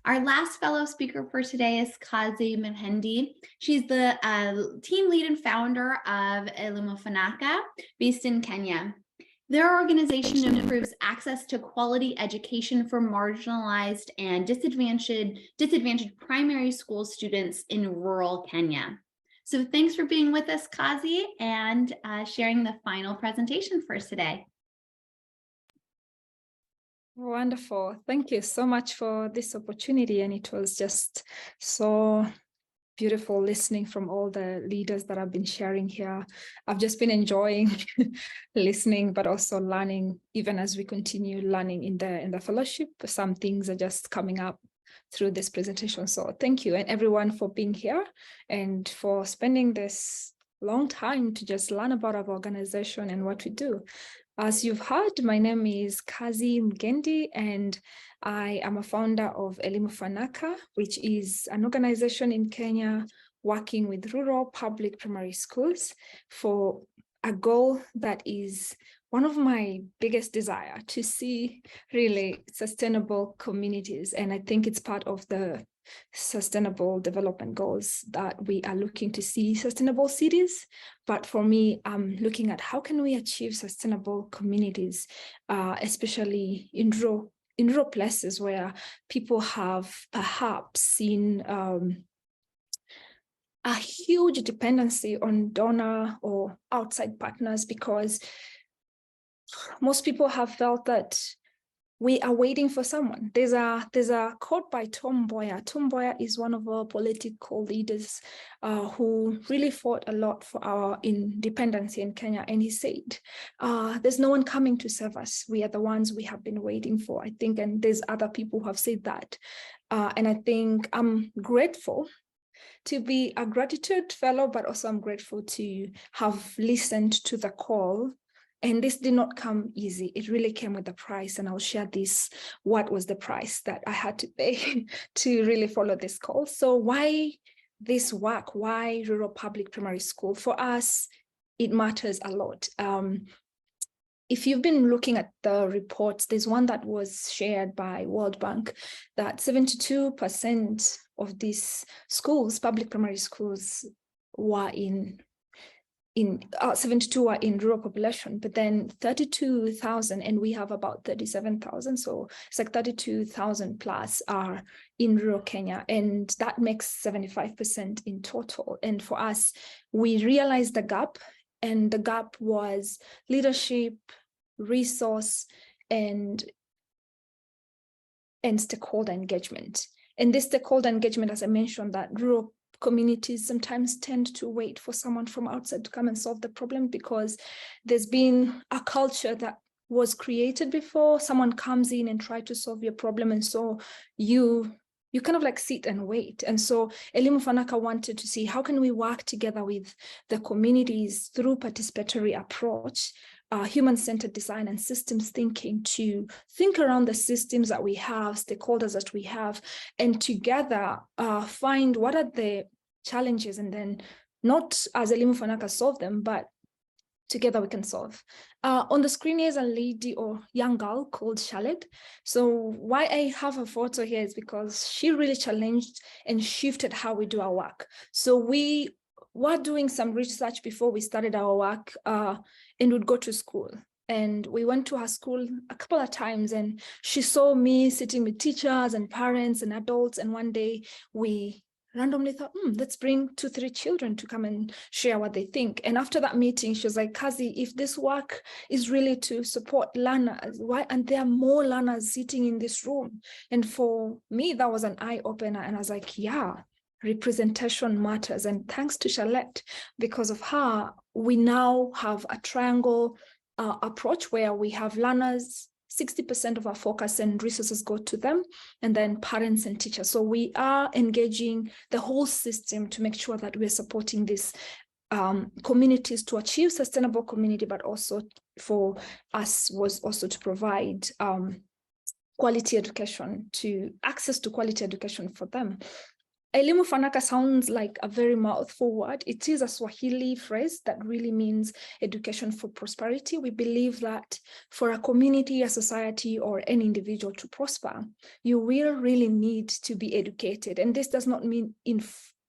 Our last fellow speaker for today is Kazi Mehendi. She's the team lead and founder of ELIMU FANAKA, based in Kenya. Their organization improves access to quality education for marginalized and disadvantaged primary school students in rural Kenya. So thanks for being with us, Kazi, and sharing the final presentation for us today. Wonderful. Thank you so much for this opportunity. And it was just so beautiful listening from all the leaders that have been sharing here. I've just been enjoying listening, but also learning, even as we continue learning in the fellowship. Some things are just coming up through this presentation. So thank you and everyone for being here and for spending this long time to just learn about our organization and what we do. As you've heard, my name is Kazi Mehendi, and I am a founder of ELIMU FANAKA, which is an organization in Kenya working with rural public primary schools for a goal that is one of my biggest desire, to see really sustainable communities. And I think it's part of the sustainable development goals that we are looking to see sustainable cities. But for me, I'm looking at how can we achieve sustainable communities, especially in rural places where people have perhaps seen a huge dependency on donor or outside partners, because most people have felt that we are waiting for someone. There's a quote by Tom Mboya. Tom Mboya is one of our political leaders who really fought a lot for our independence in Kenya. And he said, there's no one coming to serve us. We are the ones we have been waiting for, I think. And there's other people who have said that. And I think I'm grateful to be a gratitude fellow, but also I'm grateful to have listened to the call. And this did not come easy. It really came with a price. And I'll share this, what was the price that I had to pay to really follow this call. So why this work? Why rural public primary school? For us, it matters a lot. If you've been looking at the reports, there's one that was shared by World Bank that 72% of these schools, public primary schools, were in 72 were in rural population, but then 32,000, and we have about 37,000. So it's like 32,000 plus are in rural Kenya, and that makes 75% in total. And for us, we realized the gap, and the gap was leadership, resource, and stakeholder engagement. And this stakeholder engagement, as I mentioned, that rural communities sometimes tend to wait for someone from outside to come and solve the problem, because there's been a culture that was created before someone comes in and try to solve your problem. And so you kind of like sit and wait. And so ELIMU FANAKA wanted to see how can we work together with the communities through participatory approach, human-centered design and systems thinking, to think around the systems that we have, stakeholders that we have, and together find what are the challenges, and then not as ELIMU FANAKA solve them, but together we can solve. On the screen here is a lady or young girl called Charlotte. So why I have a photo here is because she really challenged and shifted how we do our work. So we were doing some research before we started our work, and would go to school. And we went to her school a couple of times, and she saw me sitting with teachers and parents and adults. And one day we randomly thought, let's bring 2-3 children to come and share what they think. And after that meeting, she was like, Kazi, if this work is really to support learners, why aren't there more learners sitting in this room? And for me, that was an eye-opener. And I was like, yeah, representation matters. And thanks to Charlotte, because of her, we now have a triangle approach where we have learners, 60% of our focus and resources go to them, and then parents and teachers. So we are engaging the whole system to make sure that we're supporting these communities to achieve sustainable community, but also for us was also to provide quality education, to access to quality education for them. ELIMU FANAKA sounds like a very mouthful word. It is a Swahili phrase that really means education for prosperity. We believe that for a community, a society, or any individual to prosper, you will really need to be educated. And this does not mean in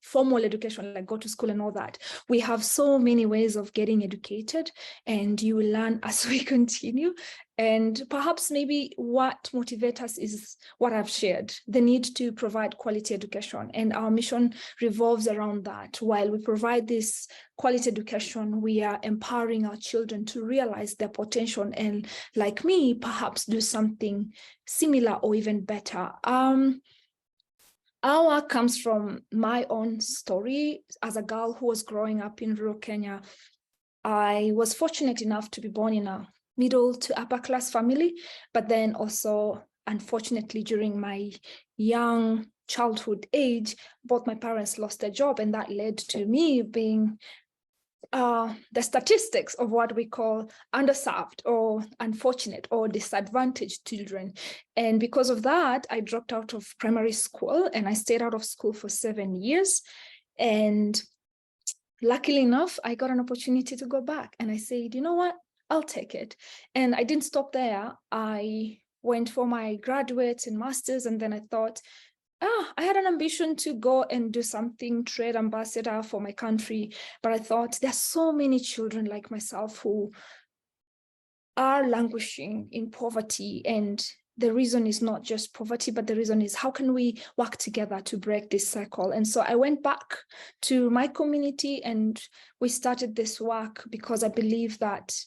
formal education, like go to school and all that. We have so many ways of getting educated, and you will learn as we continue. And perhaps maybe what motivates us is what I've shared, the need to provide quality education. And our mission revolves around that. While we provide this quality education, we are empowering our children to realize their potential and, like me, perhaps do something similar or even better. Our work comes from my own story. As a girl who was growing up in rural Kenya, I was fortunate enough to be born in a middle to upper class family, but then also, unfortunately, during my young childhood age, both my parents lost their job, and that led to me being the statistics of what we call underserved or unfortunate or disadvantaged children. And because of that, I dropped out of primary school and I stayed out of school for 7 years. And luckily enough, I got an opportunity to go back, and I said, you know what, I'll take it. And I didn't stop there. I went for my graduates and masters, and then I thought, I had an ambition to go and do something, trade ambassador for my country. But I thought there's so many children like myself who are languishing in poverty. And the reason is not just poverty, but the reason is how can we work together to break this cycle? And so I went back to my community and we started this work because I believe that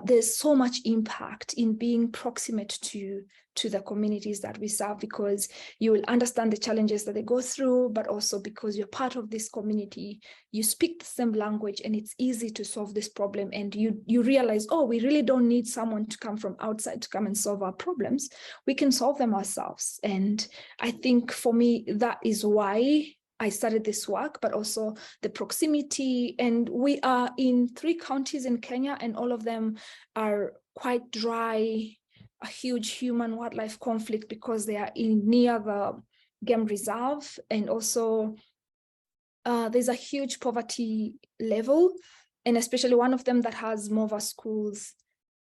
there's so much impact in being proximate to the communities that we serve, because you will understand the challenges that they go through, but also because you're part of this community, you speak the same language, and it's easy to solve this problem. And you realize, oh, we really don't need someone to come from outside to come and solve our problems. We can solve them ourselves. And I think for me, that is why I started this work, but also the proximity. And we are in 3 counties in Kenya, and all of them are quite dry, a huge human wildlife conflict because they are near the game reserve. And also there's a huge poverty level. And especially one of them that has MOVA schools,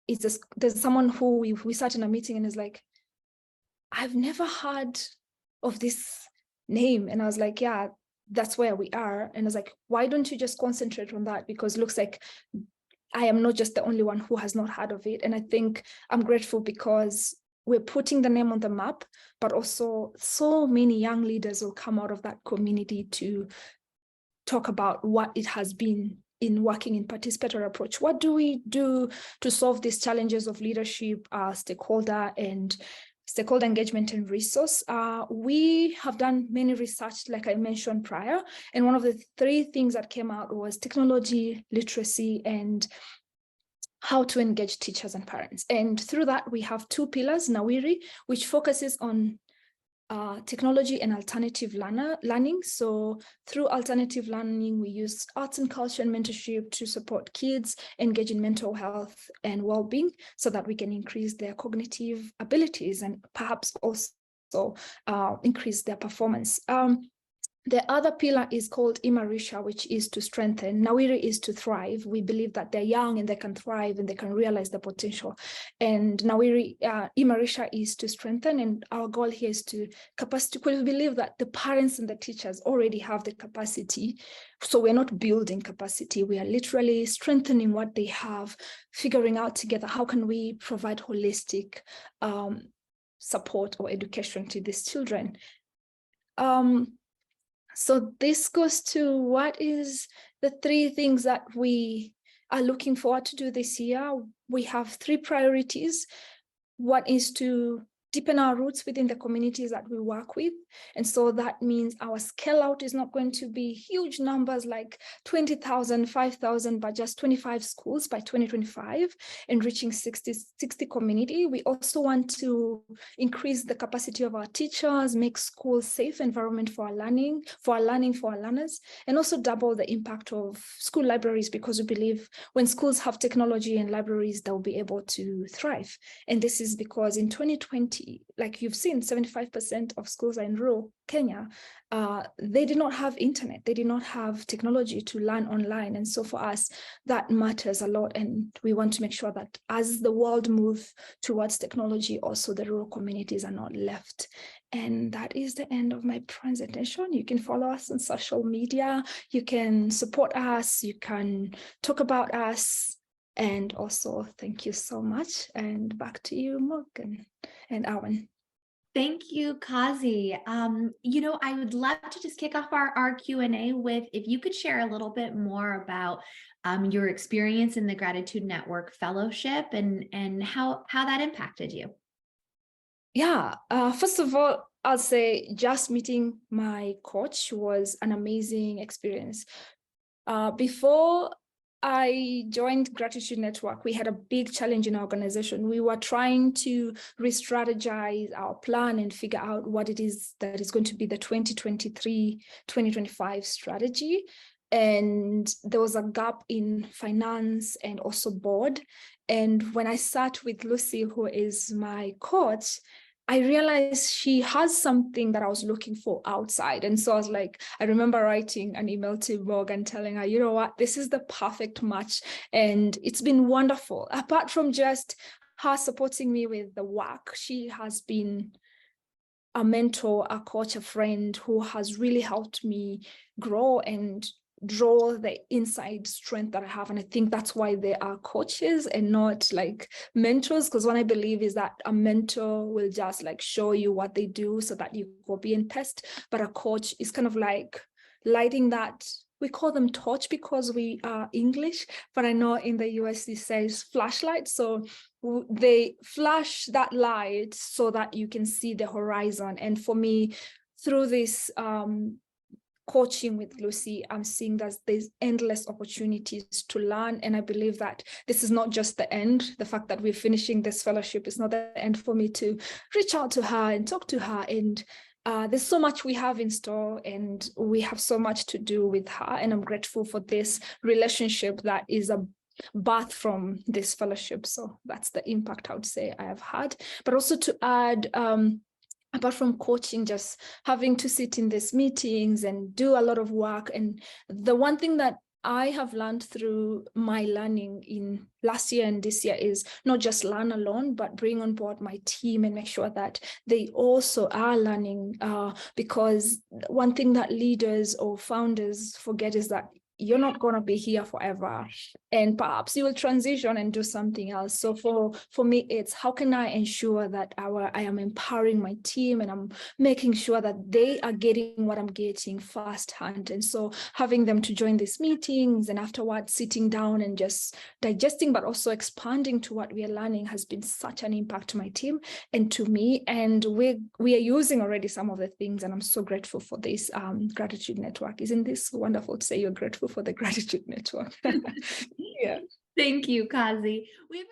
there's someone who we sat in a meeting and is like, I've never heard of this name. And I was like, yeah, that's where we are. And I was like, why don't you just concentrate on that? Because it looks like I am not just the only one who has not heard of it. And I think I'm grateful because we're putting the name on the map, but also so many young leaders will come out of that community to talk about what it has been in working in participatory approach. What do we do to solve these challenges of leadership, stakeholder engagement and resource? We have done many research, like I mentioned prior, and one of the 3 things that came out was technology, literacy, and how to engage teachers and parents. And through that, we have 2 pillars, Nawiri, which focuses on technology and alternative learning. So through alternative learning, we use arts and culture and mentorship to support kids engage in mental health and well-being so that we can increase their cognitive abilities and perhaps also increase their performance. The other pillar is called Imarisha, which is to strengthen. Nawiri is to thrive. We believe that they're young and they can thrive and they can realize their potential. And Imarisha is to strengthen. And our goal here is to capacity. We believe that the parents and the teachers already have the capacity. So we're not building capacity. We are literally strengthening what they have, figuring out together how can we provide holistic support or education to these children. So this goes to what is the 3 things that we are looking forward to do this year. We have 3 priorities. One is to deepen our roots within the communities that we work with. And so that means our scale out is not going to be huge numbers like 20,000, 5,000, but just 25 schools by 2025 and reaching 60 community. We also want to increase the capacity of our teachers, make schools safe environment for our learning, for our learners, and also double the impact of school libraries, because we believe when schools have technology and libraries, they'll be able to thrive. And this is because in 2020, community, like you've seen, 75% of schools are in rural Kenya. They did not have internet. They did not have technology to learn online. And so for us, that matters a lot. And we want to make sure that as the world moves towards technology, also the rural communities are not left. And that is the end of my presentation. You can follow us on social media. You can support us. You can talk about us. And also, thank you so much. And back to you, Morgan and Alan. Thank you, Kazi. I would love to just kick off our Q&A with, if you could share a little bit more about your experience in the Gratitude Network Fellowship and how that impacted you. Yeah, first of all, I'll say just meeting my coach was an amazing experience. Before I joined Gratitude Network, we had a big challenge in our organization. We were trying to re-strategize our plan and figure out what it is that is going to be the 2023-2025 strategy. And there was a gap in finance and also board. And when I sat with Lucy, who is my coach, I realized she has something that I was looking for outside. And so I was like, I remember writing an email to Morgan telling her, you know what, this is the perfect match. And it's been wonderful. Apart from just her supporting me with the work, she has been a mentor, a coach, a friend who has really helped me grow and draw the inside strength that I have. And I think that's why they are coaches and not like mentors, because what I believe is that a mentor will just like show you what they do so that you copy and paste, but a coach is kind of like lighting that, we call them torch because we are English, but I know in the US it says flashlight. So they flash that light so that you can see the horizon. And for me, through this coaching with Lucy, I'm seeing that there's endless opportunities to learn. And I believe that this is not just the end. The fact that we're finishing this fellowship is not the end for me to reach out to her and talk to her. And there's so much we have in store and we have so much to do with her. And I'm grateful for this relationship that is a birth from this fellowship. So that's the impact I would say I have had. But also to add, apart from coaching, just having to sit in these meetings and do a lot of work. And the one thing that I have learned through my learning in last year and this year is not just learn alone, but bring on board my team and make sure that they also are learning. Because one thing that leaders or founders forget is that you're not going to be here forever, and perhaps you will transition and do something else. So for me, it's how can I ensure that I am empowering my team and I'm making sure that they are getting what I'm getting firsthand. And so having them to join these meetings and afterwards sitting down and just digesting, but also expanding to what we are learning has been such an impact to my team and to me. And we are using already some of the things, and I'm so grateful for this Gratitude Network. Isn't this wonderful to say you're grateful for the Gratitude Network? Yeah. Thank you, Kazi. We have